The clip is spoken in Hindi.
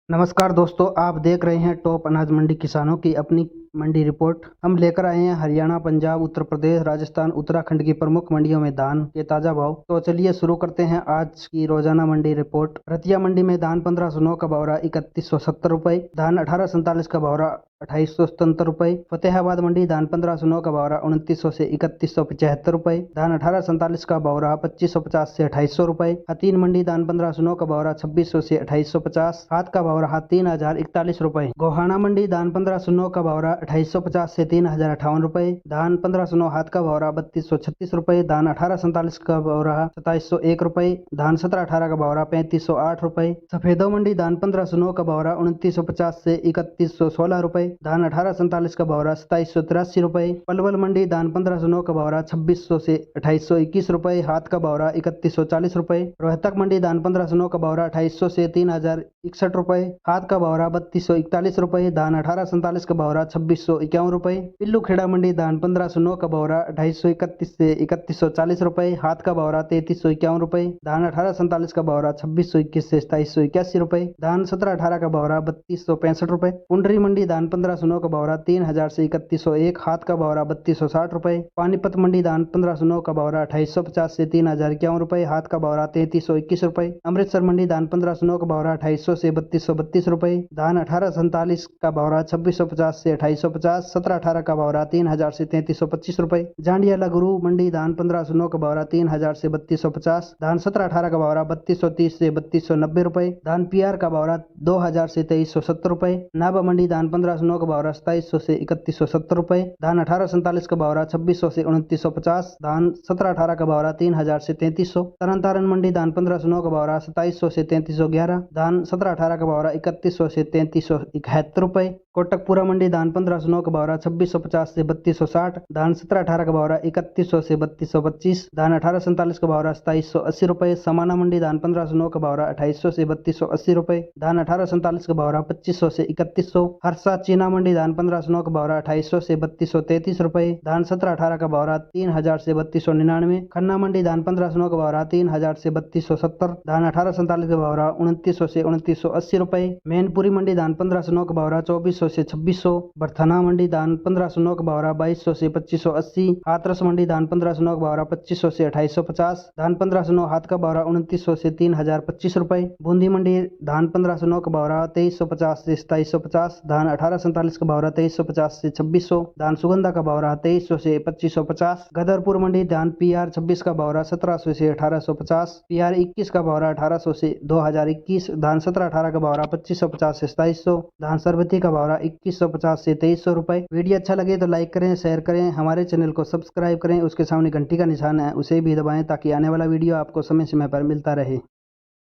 नमस्कार दोस्तों, आप देख रहे हैं टॉप अनाज मंडी किसानों की अपनी मंडी रिपोर्ट। हम लेकर आए हैं हरियाणा, पंजाब, उत्तर प्रदेश, राजस्थान, उत्तराखंड की प्रमुख मंडियों में धान के ताजा भाव। तो चलिए शुरू करते हैं आज की रोजाना मंडी रिपोर्ट। रतिया मंडी में धान 1509 का भाव रहा 3170 रुपए, धान 1847 का भाव रहा 2877 रुपए। फतेहाबाद मंडी धान 1509 का भाव रहा 2900 से 3175 रुपए, धान 1847 का भाव रहा 2550 से 2800 रुपए। हतीन मंडी धान 1509 का भाव रहा 2600 से 2850, हाथ का भाव रहा 3041 रुपए। गोहाना मंडी धान 1509 का भाव रहा 2850 से 3058 रुपए, धान 1509 हाथ का भाव रहा 3236 रुपए, धान 1847 का भाव रहा 2701 रुपए, धान 1718 का भाव रहा 3508 रुपए। सफेदो मंडी धान 1509 का भाव रहा 2950 से 3116 रुपए, धान 1847 का भाव रहा 2783 रुपए। पलवल मंडी धान 1509 का भाव रहा 2600 से 2821 रुपए, हाथ का भाव रहा 3140 रुपए। रोहतक मंडी धान 1509 का भाव रहा 2800 से 3061 रुपए, हाथ का भाव रहा 3241 रुपए, धान 1847 का भाव रहा 2651 रुपए। पिल्लू खेड़ा मंडी धान 1509 का भाव रहा 2831 से 3140 रुपए, हाथ का भाव रहा 3351 रुपए, धान 1847 का भाव रहा 2621 से 2781 रुपए, धान 1718 का भाव रहा 3265 रुपए। कुंडरी मंडी धान 1509 का भाव रहा 3000 से 3101, हाथ का भाव रहा 3260 रुपए। पानीपत मंडी धान 1509 का भाव रहा 2850 से 3051 रुपए, हाथ का भाव रहा 3321 रुपए। अमृतसर मंडी धान 1509 का भाव रहा 2800 से 3232 रुपए, धान 1847 का भाव रहा 2650 से 2850, 1718 का भाव रहा 3000 से 3325 रुपए। जांडिया लगुरु मंडी धान 1509 का भाव रहा 3000 से 3250, धान 1718 का भाव रहा 3230 से 3290 रुपए, धान पीआर का भाव रहा 2000 से 2370 रुपए। नाबा मंडी धान 1509 का भाव रहा 2700 से 3170 रुपए, धान 1847 का भाव रहा 2600 से 2950, धान 1718 का भाव रहा 3000 से 3300। तरन मंडी धान 1509 का भाव रहा 2700 से 3311, धान 1718 का भाव रहा 3100 से 3371 रुपए। कोटकपुरा मंडी धान 1509 का भाव रहा 2650 से 3260, धान 1718 का भाव रहा 3100 से 3225, धान 1847 का भाव रहा 2780 रुपए। समाना मंडी धान 1509 का भाव रहा 2800 से 3280 रुपए, धान 1847 का भाव रहा 2500 से 3100। हरसा चीना मंडी धान 1509 का भाव रहा 2800 से 3233 रुपए, धान 1718 का भाव रहा 3000 से 3299। खन्ना मंडी धान 1509 का भाव रहा 3000 से 3270, धान 1847 का भाव रहा 2900 से 2980 रुपए। मैनपुरी मंडी धान 1509 का भाव रहा 2400 से 2600, बरथाना मंडी धान 1509 का भाव रहा 2200 से 2580, हाथरस मंडी धान 1509 का भाव रहा 2500 से 2850, धान 1509 हाथ का भाव रहा 2900 से 3025 रुपए। बूंदी मंडी धान 1509 का भाव रहा 2350 से 2750, धान 1847 का भाव रहा 2350 से 2600, धान सुगंधा का भाव रहा 2300 से 2550। गदरपुर मंडी धान पीआर 26 का भाव रहा 1700 से 1850, पीआर 21 का भाव रहा 1800 से 2021, धान 1718 का भाव रहा 2550 से 2700, धान सरबती का भाव रहा 2150 से 2300 रुपए। वीडियो अच्छा लगे तो लाइक करें, शेयर करें, हमारे चैनल को सब्सक्राइब करें, उसके सामने घंटी का निशान है उसे भी दबाएं ताकि आने वाला वीडियो आपको समय समय पर मिलता रहे।